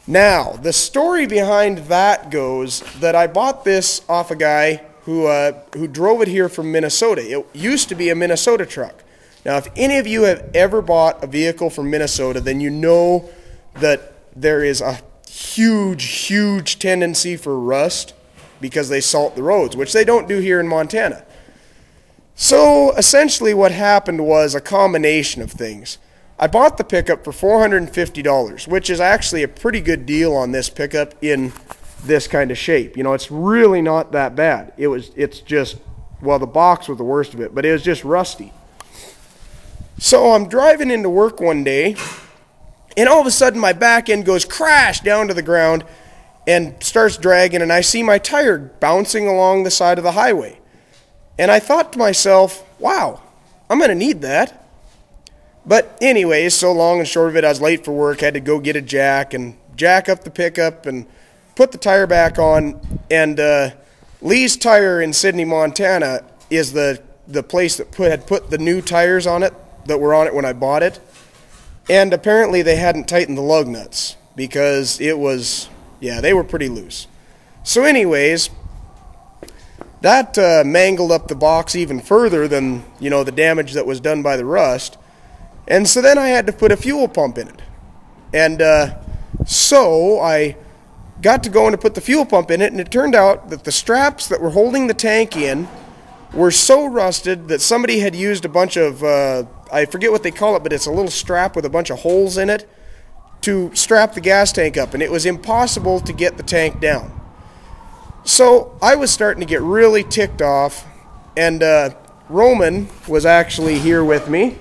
Now, the story behind that goes that I bought this off a guy who drove it here from Minnesota. It used to be a Minnesota truck. Now, if any of you have ever bought a vehicle from Minnesota, then you know that there is a huge tendency for rust because they salt the roads, which they don't do here in Montana. So essentially what happened was a combination of things. I bought the pickup for $450, which is actually a pretty good deal on this pickup in this kind of shape. You know, it's really not that bad. It's just, well, the box was the worst of it, but it was just rusty. So I'm driving into work one day, and all of a sudden my back end goes crash down to the ground and starts dragging, and I see my tire bouncing along the side of the highway. And I thought to myself, wow, I'm going to need that. But anyways, so long and short of it, I was late for work, had to go get a jack and jack up the pickup and put the tire back on. And Lee's Tire in Sidney, Montana is the place that had put the new tires on it that were on it when I bought it. And apparently they hadn't tightened the lug nuts because it was, yeah, they were pretty loose. So anyways, that mangled up the box even further than, you know, the damage that was done by the rust. And so then I had to put a fuel pump in it. And so I got to go and put the fuel pump in it, and it turned out that the straps that were holding the tank in were so rusted that somebody had used a bunch of, I forget what they call it, but it's a little strap with a bunch of holes in it to strap the gas tank up, and it was impossible to get the tank down. So I was starting to get really ticked off, and Roman was actually here with me.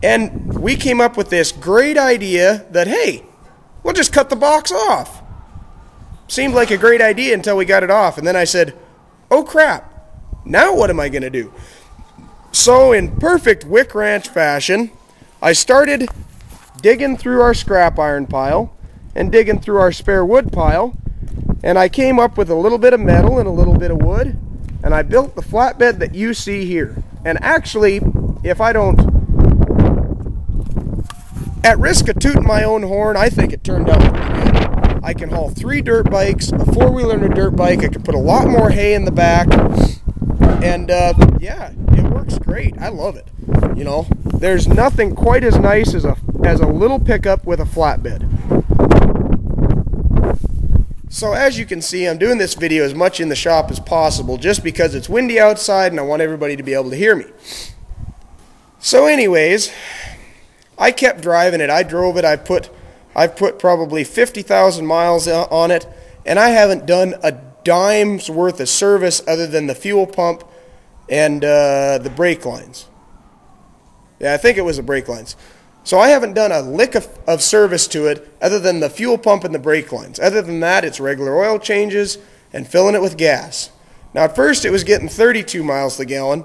And we came up with this great idea that, hey, we'll just cut the box off. Seemed like a great idea until we got it off. And then I said, oh crap, now what am I going to do? So in perfect Wick Ranch fashion, I started digging through our scrap iron pile and digging through our spare wood pile. And I came up with a little bit of metal and a little bit of wood. And I built the flatbed that you see here. And actually, if I don't, at risk of tooting my own horn, I think it turned out pretty good. I can haul 3 dirt bikes, a 4-wheeler and a dirt bike. I can put a lot more hay in the back. And yeah, it works great. I love it. You know, there's nothing quite as nice as a little pickup with a flatbed. So as you can see, I'm doing this video as much in the shop as possible just because it's windy outside and I want everybody to be able to hear me. So anyways, I kept driving it. I drove it. I've put probably 50,000 miles on it, and I haven't done a dime's worth of service other than the fuel pump and the brake lines. Yeah, I think it was the brake lines. So I haven't done a lick of service to it other than the fuel pump and the brake lines. Other than that, it's regular oil changes and filling it with gas. Now at first it was getting 32 miles a gallon,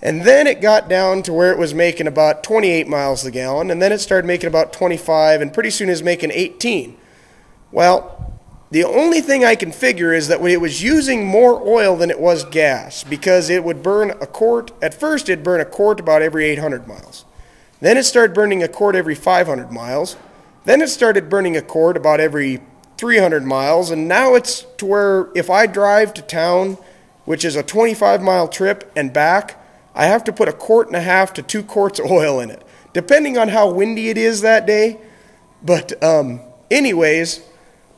and then it got down to where it was making about 28 miles a gallon, and then it started making about 25, and pretty soon it was making 18. Well, the only thing I can figure is that it was using more oil than it was gas, because it would burn a quart. At first it'd burn a quart about every 800 miles. Then it started burning a quart every 500 miles. Then it started burning a quart about every 300 miles. And now it's to where if I drive to town, which is a 25-mile trip and back, I have to put a quart and a half to 2 quarts of oil in it, depending on how windy it is that day. But anyways,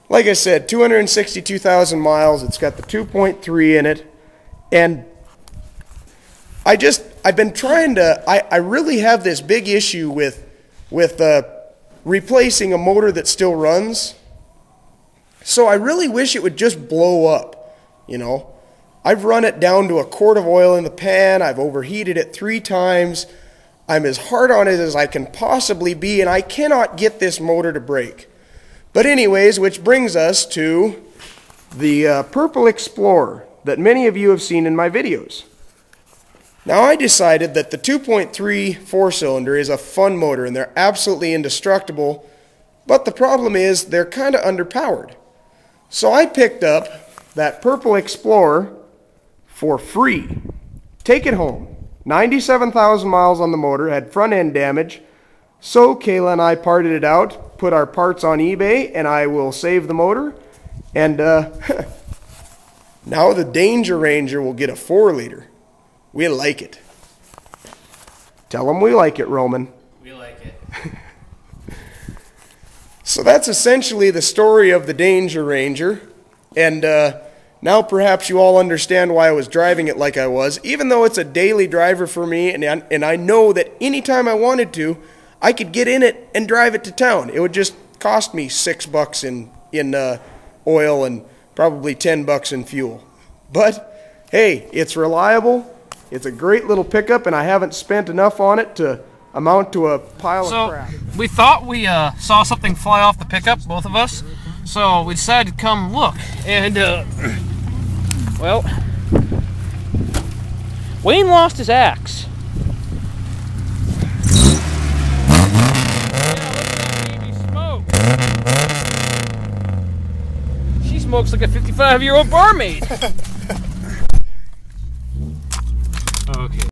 like I said, 262,000 miles. It's got the 2.3 in it. And I've been trying to, I really have this big issue with replacing a motor that still runs. So I really wish it would just blow up, you know. I've run it down to a quart of oil in the pan. I've overheated it 3 times. I'm as hard on it as I can possibly be, and I cannot get this motor to break. But anyways, which brings us to the Purple Explorer that many of you have seen in my videos. Now I decided that the 2.3 4-cylinder is a fun motor and they're absolutely indestructible, but the problem is they're kind of underpowered. So I picked up that Purple Explorer for free. Take it home. 97,000 miles on the motor, had front end damage, So Kayla and I parted it out, put our parts on eBay, and I will save the motor. And now the Danger Ranger will get a 4-liter. We like it. Tell them we like it, Roman. We like it. So that's essentially the story of the Danger Ranger. And now perhaps you all understand why I was driving it like I was. Even though it's a daily driver for me, and I know that anytime I wanted to, I could get in it and drive it to town. It would just cost me $6 in oil and probably $10 in fuel. But hey, it's reliable. It's a great little pickup, and I haven't spent enough on it to amount to a pile of crap. We thought we saw something fly off the pickup, both of us. So we decided to come look, and well, Wayne lost his axe. She smokes like a 55-year-old barmaid.